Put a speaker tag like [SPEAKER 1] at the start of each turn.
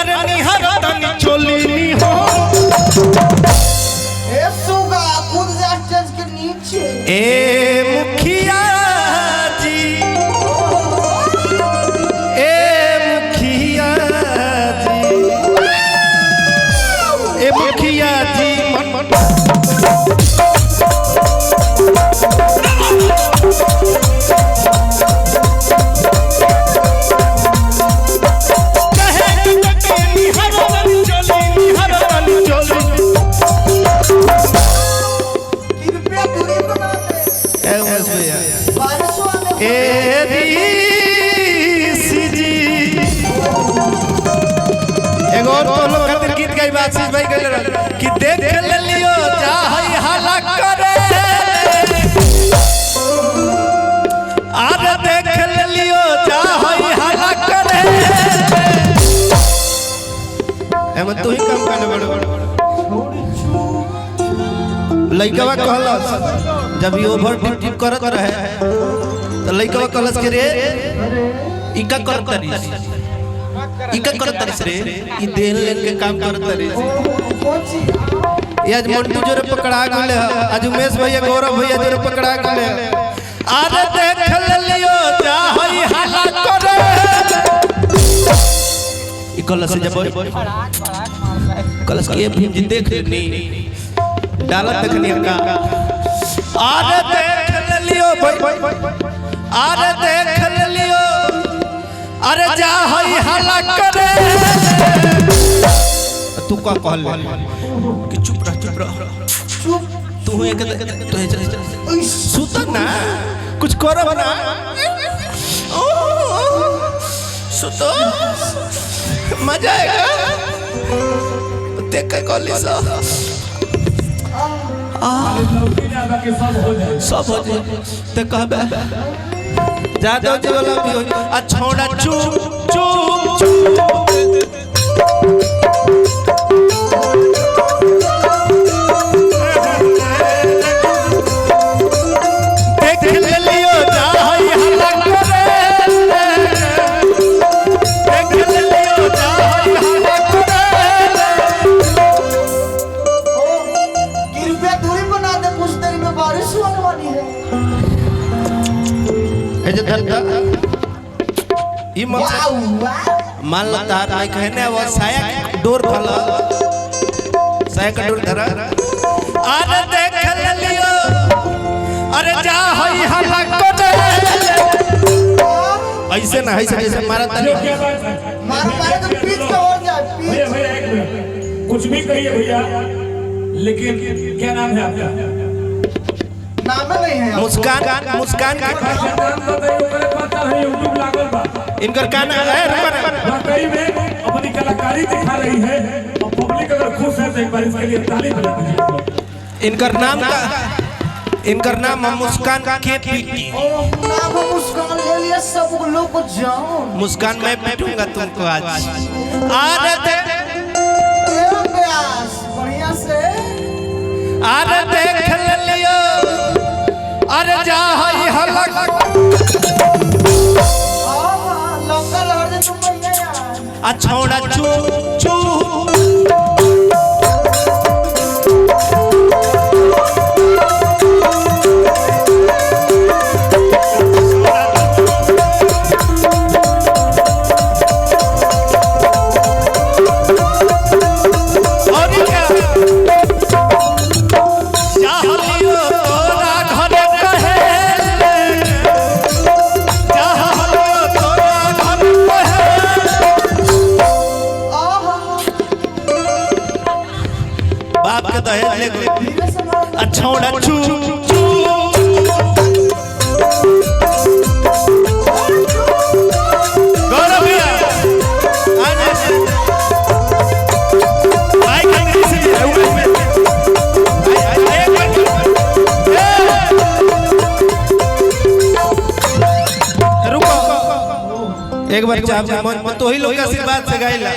[SPEAKER 1] अरे निहर तनी चोली नी हो
[SPEAKER 2] ए सुगा कूद जा स्टेज के नीचे
[SPEAKER 1] ए मुखिया जी ए मुखिया जी ए मुखिया जी कि देख लियो चाहे हला करे अरे देख लियो चाहे हला करे एमन तू ही काम करने बड़े लइकवा कहलस जब ये ओवर ड्यूटी करत रहे तो लइकवा कहलस के रे इका करत तरीस इका करत तरीस रे ई देन लेन के काम करत तरीस आज मंटू जोरे पकड़ा गले आज उमेश भैया गौरव भैया जोरे पकड़ा गले अरे देख लियो चाहे हला करे ई कलस जब कलस के भी देख नी डालत देखनी का अरे देख लियो भाई अरे देख लियो अरे चाहे हला करे तू का कहल कि चुप रह चुप तू एक तो चल सुत ना कुछ करब ना सुतो मजा आएगा देख के कहली सब हो जाए ते कहबे जादव जी वाला भी हो आ छोड़ा चुप चुप मान लो तार नहीं कहने वो साया डोर फला साया का डोर धरा अरे देख लियो अरे जा हई हला करे ऐसे ना ऐसे जैसे मारा तनी
[SPEAKER 2] मारे तो पीछ के हो जाए
[SPEAKER 3] भैया भैया एक मिनट कुछ भी कहिए भैया लेकिन क्या नाम है आपका
[SPEAKER 2] नाम नहीं है
[SPEAKER 1] मुस्कान मुस्कान
[SPEAKER 3] नाम बताइए ओकरे पता है YouTube लागल बा
[SPEAKER 1] इनकर का नाम है
[SPEAKER 3] वाकई में अपनी कलाकारी दिखा रही है और पब्लिक अगर खुश है तो एक बार इसके लिए ताली बजा दीजिए
[SPEAKER 1] इनकर नाम मुस्कान के पीटी
[SPEAKER 2] नाम मुस्कान ले लिया सब लोग को जाओ
[SPEAKER 1] मुस्कान मैं पीटूंगा तुमको आज अरे
[SPEAKER 2] प्यास बढ़िया से
[SPEAKER 1] अरे देख लियो अरे जा हई हला
[SPEAKER 2] लोकल हर दे तुम भैया यार
[SPEAKER 1] आ छोड़ा चुप चुप छोड़ा चुप गौरव भैया एक बार चाप मन तो ही लोग आशीर्वाद से गाइला।